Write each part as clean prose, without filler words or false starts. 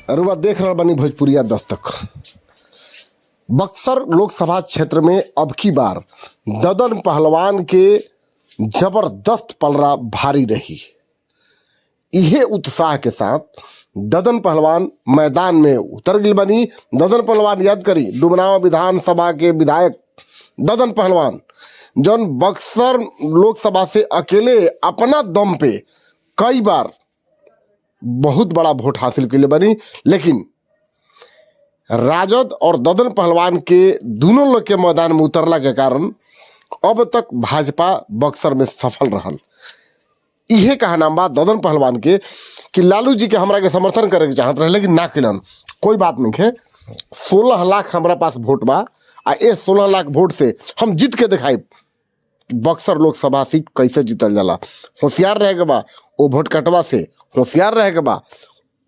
अरुआ देख रहा बनी भोजपुरिया दस्तक। बक्सर लोकसभा क्षेत्र में अब की बार ददन पहलवान के जबरदस्त पलड़ा भारी रही। इहे उत्साह के साथ ददन पहलवान मैदान में उतर गई बनी। ददन पहलवान याद करी डुमराव विधानसभा के विधायक ददन पहलवान जौन बक्सर लोकसभा से अकेले अपना दम पे कई बार बहुत बड़ा वोट हासिल के लिए बनी, लेकिन राजद और ददन पहलवान के दोनों लोग के मैदान में उतरला के कारण अब तक भाजपा बक्सर में सफल रहल। इहे कहना बा ददन पहलवान के कि लालू जी के हमरा के समर्थन करे के चाहत रहे, लेकिन ना किलन। कोई बात नहीं है, 16 लाख हमारा पास वोट बा आ ये 16 लाख वोट से हम जीत के दिखाई बक्सर लोकसभा सीट कैसे जीतल जाला। होशियार रहे के बा वो वोट कटवा से, होशियार रहे के बा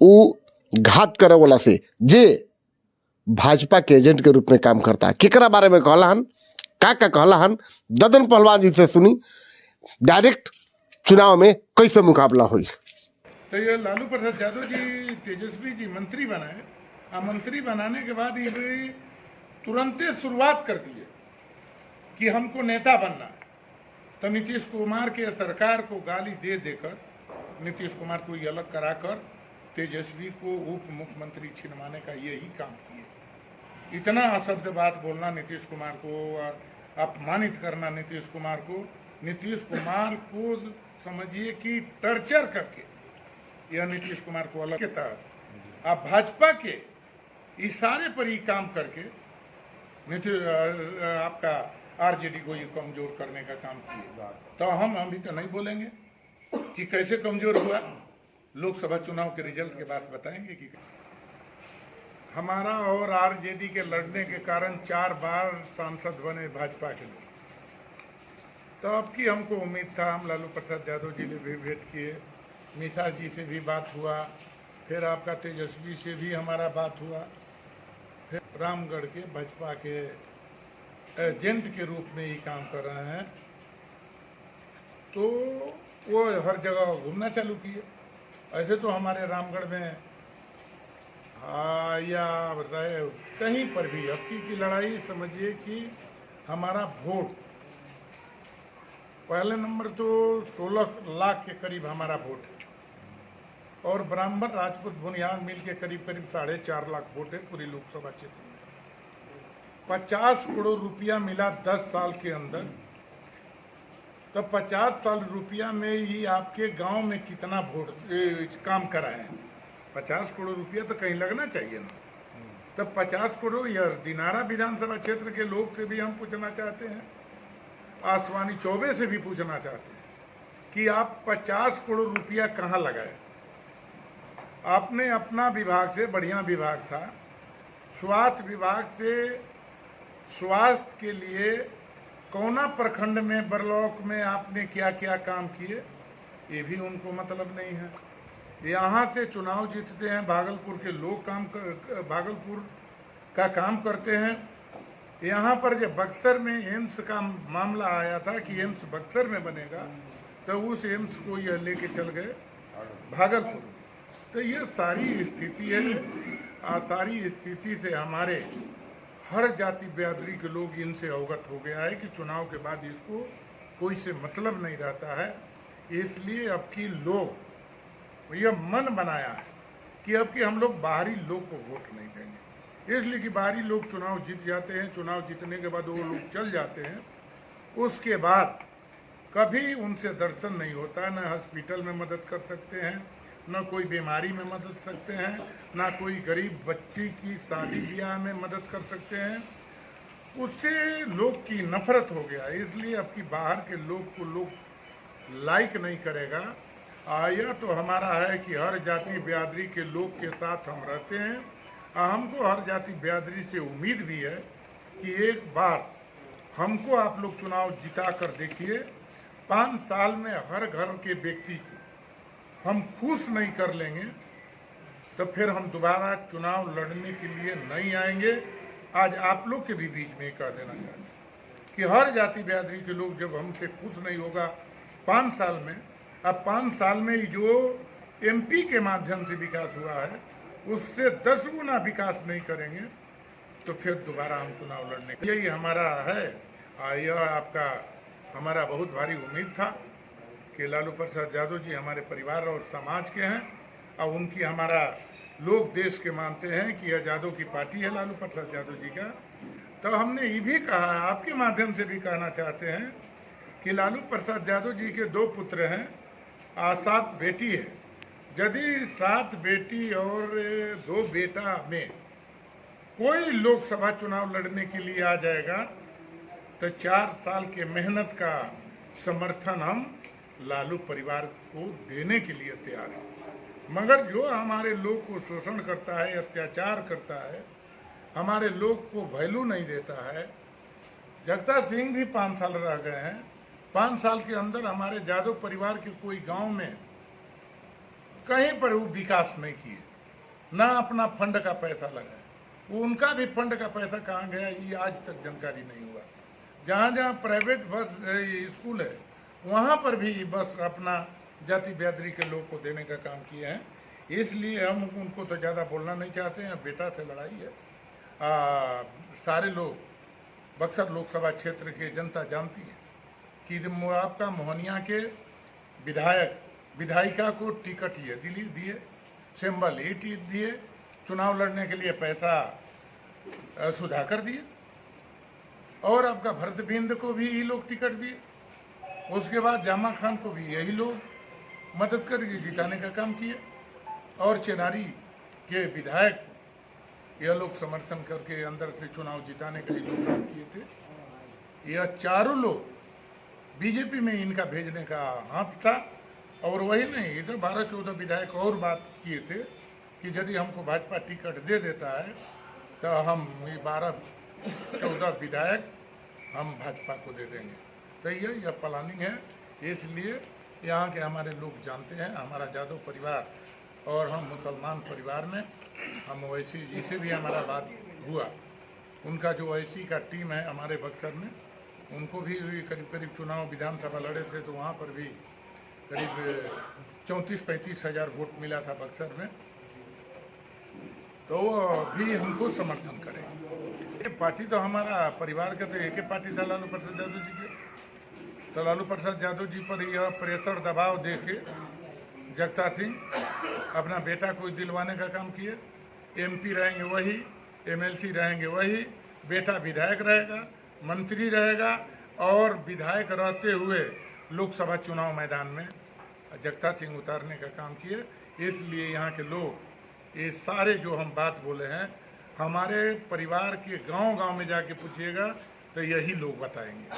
वो घात करे वाला से जे भाजपा के एजेंट के रूप में काम करता है। केकरा बारे में कहला हन, का कहला हन, ददन पहलवान जी से सुनी डायरेक्ट चुनाव में कैसे मुकाबला हुई। तो ये लालू प्रसाद यादव जी तेजस्वी जी मंत्री बनाए और मंत्री बनाने के बाद ये तुरंत शुरुआत कर दी है कि हमको नेता बनना। तो नीतीश कुमार के सरकार को गाली दे देकर नीतीश कुमार को ये अलग कराकर तेजस्वी को उप मुख्यमंत्री छिनवाने का यही काम किए। इतना अशब्द बात बोलना नीतीश कुमार को, अपमानित करना नीतीश कुमार को समझिए कि टर्चर करके यह नीतीश कुमार को अलग के तहत आप भाजपा के इशारे पर ही काम करके आपका आरजेडी को ये कमजोर करने का काम किए। तो हम अभी तो नहीं बोलेंगे कि कैसे कमजोर हुआ, लोकसभा चुनाव के रिजल्ट के बाद बताएंगे कि हमारा और आरजेडी के लड़ने के कारण 4 बार सांसद बने भाजपा के लोग। तो अब की हमको उम्मीद था, हम लालू प्रसाद यादव जी ने भी भेंट किए, मिश्रा जी से भी बात हुआ, फिर आपका तेजस्वी से भी हमारा बात हुआ, फिर रामगढ़ के भाजपा के एजेंट के रूप में ही काम कर रहे हैं। तो वो हर जगह घूमना चालू किए। ऐसे तो हमारे रामगढ़ में या कहीं पर भी अब की लड़ाई समझिए कि हमारा वोट पहले नंबर तो 16 लाख के करीब हमारा वोट है और ब्राह्मण राजपूत बुनियाद मिल के करीब 4.5 लाख वोट है पूरी लोकसभा क्षेत्र में। 50 करोड़ रुपया मिला 10 साल के अंदर। तो 50 साल रुपया में ही आपके गांव में कितना वोट काम करा है। 50 करोड़ रुपया तो कहीं लगना चाहिए ना। तब 50 करोड़ या दिनारा विधानसभा क्षेत्र के लोग से भी हम पूछना चाहते हैं, आसवानी चौबे से भी पूछना चाहते हैं कि आप 50 करोड़ रुपया कहाँ लगाए। आपने अपना विभाग से, बढ़िया विभाग था, स्वास्थ्य विभाग से स्वास्थ्य के लिए कौना प्रखंड में, बरलौक में आपने क्या क्या काम किए, ये भी उनको मतलब नहीं है। यहाँ से चुनाव जीतते हैं, भागलपुर के लोग भागलपुर का काम करते हैं। यहाँ पर जब बक्सर में एम्स का मामला आया था कि एम्स बक्सर में बनेगा, तो उस एम्स को यह लेके चल गए भागलपुर। तो ये सारी स्थिति है। सारी स्थिति से हमारे हर जाति बिरादरी के लोग इनसे अवगत हो गया है कि चुनाव के बाद इसको कोई से मतलब नहीं रहता है। इसलिए अब की लोग यह मन बनाया है कि अब की हम लोग बाहरी लोग को वोट नहीं देंगे, इसलिए कि बाहरी लोग चुनाव जीत जाते हैं, चुनाव जीतने के बाद वो लोग चल जाते हैं, उसके बाद कभी उनसे दर्शन नहीं होता, न हॉस्पिटल में मदद कर सकते हैं, न कोई बीमारी में मदद सकते हैं, ना कोई गरीब बच्ची की शादी ब्याह में मदद कर सकते हैं। उससे लोग की नफरत हो गया। इसलिए अब की बाहर के लोग को लोग लाइक नहीं करेगा। यह तो हमारा है कि हर जाति बिरादरी के लोग के साथ हम रहते हैं। हमको हर जाति बिरादरी से उम्मीद भी है कि एक बार हमको आप लोग चुनाव जिता कर देखिए। 5 साल में हर घर के व्यक्ति को हम खुश नहीं कर लेंगे तो फिर हम दोबारा चुनाव लड़ने के लिए नहीं आएंगे। आज आप लोग के भी बीच में कह देना चाहते हैं कि हर जाति बिरादरी के लोग जब हमसे खुश नहीं होगा 5 साल में, अब 5 साल में जो एमपी के माध्यम से विकास हुआ है उससे 10 गुना विकास नहीं करेंगे तो फिर दोबारा हम चुनाव लड़ने, यही हमारा है। यह आपका हमारा बहुत भारी उम्मीद था कि लालू प्रसाद यादव जी हमारे परिवार और समाज के हैं, और उनकी हमारा लोग देश के मानते हैं कि यह यादव की पार्टी है लालू प्रसाद यादव जी का। तो हमने ये भी कहा, आपके माध्यम से भी कहना चाहते हैं कि लालू प्रसाद यादव जी के 2 पुत्र हैं, 7 बेटी है। यदि 7 बेटी और 2 बेटा में कोई लोकसभा चुनाव लड़ने के लिए आ जाएगा तो 4 साल के मेहनत का समर्थन हम लालू परिवार को देने के लिए तैयार हैं। मगर जो हमारे लोग को शोषण करता है, अत्याचार करता है, हमारे लोग को वैल्यू नहीं देता है। जगतार सिंह भी 5 साल रह गए हैं, 5 साल के अंदर हमारे यादव परिवार के कोई गांव में कहीं पर वो विकास नहीं किए, ना अपना फंड का पैसा लगाए। वो उनका भी फंड का पैसा कहाँ गया ये आज तक जानकारी नहीं हुआ। जहाँ जहाँ प्राइवेट बस स्कूल है वहाँ पर भी बस अपना जाति बिरादरी के लोग को देने का काम किए हैं। इसलिए हम उनको तो ज़्यादा बोलना नहीं चाहते हैं, बेटा से लड़ाई है। सारे लोग बक्सर लोकसभा क्षेत्र के जनता जानती है कि आपका मोहनिया के विधायिका को टिकट ये दिए, सिंबल ये दिए, चुनाव लड़ने के लिए पैसा सुधाकर दिए, और आपका भरत बिंद को भी ये लोग टिकट दिए। उसके बाद जामा खान को भी यही लोग मदद करके जिताने का काम किए, और चेनारी के विधायक यह लोग समर्थन करके अंदर से चुनाव जिताने के लिए लोग काम किए थे। यह चारों लोग बीजेपी में इनका भेजने का हाथ था। और वही नहीं, इधर 12-14 विधायक और बात किए थे कि यदि हमको भाजपा टिकट दे देता है तो हम ये 12-14 विधायक हम भाजपा को दे देंगे। तो यह प्लानिंग है। इसलिए यहाँ के हमारे लोग जानते हैं, हमारा यादव परिवार और हम मुसलमान परिवार में हम ओवैसी जी से भी हमारा बात हुआ। उनका जो ओवैसी का टीम है हमारे बक्सर में, उनको भी करीब चुनाव विधानसभा लड़े थे तो वहाँ पर भी करीब 34-35 हज़ार वोट मिला था बक्सर में। तो भी हमको समर्थन करें। ये पार्टी तो हमारा परिवार का तो एक ही पार्टी था लालू प्रसाद यादव जी के। तो लालू प्रसाद यादव जी पर यह प्रेशर दबाव दे के जगतार सिंह अपना बेटा को दिलवाने का काम किए। MP रहेंगे वही, MLC रहेंगे वही, बेटा विधायक रहेगा, मंत्री रहेगा, और विधायक रहते हुए लोकसभा चुनाव मैदान में जगतार सिंह उतारने का काम किए। इसलिए यहाँ के लोग ये सारे जो हम बात बोले हैं, हमारे परिवार के गांव-गांव में जाके पूछिएगा तो यही लोग बताएंगे।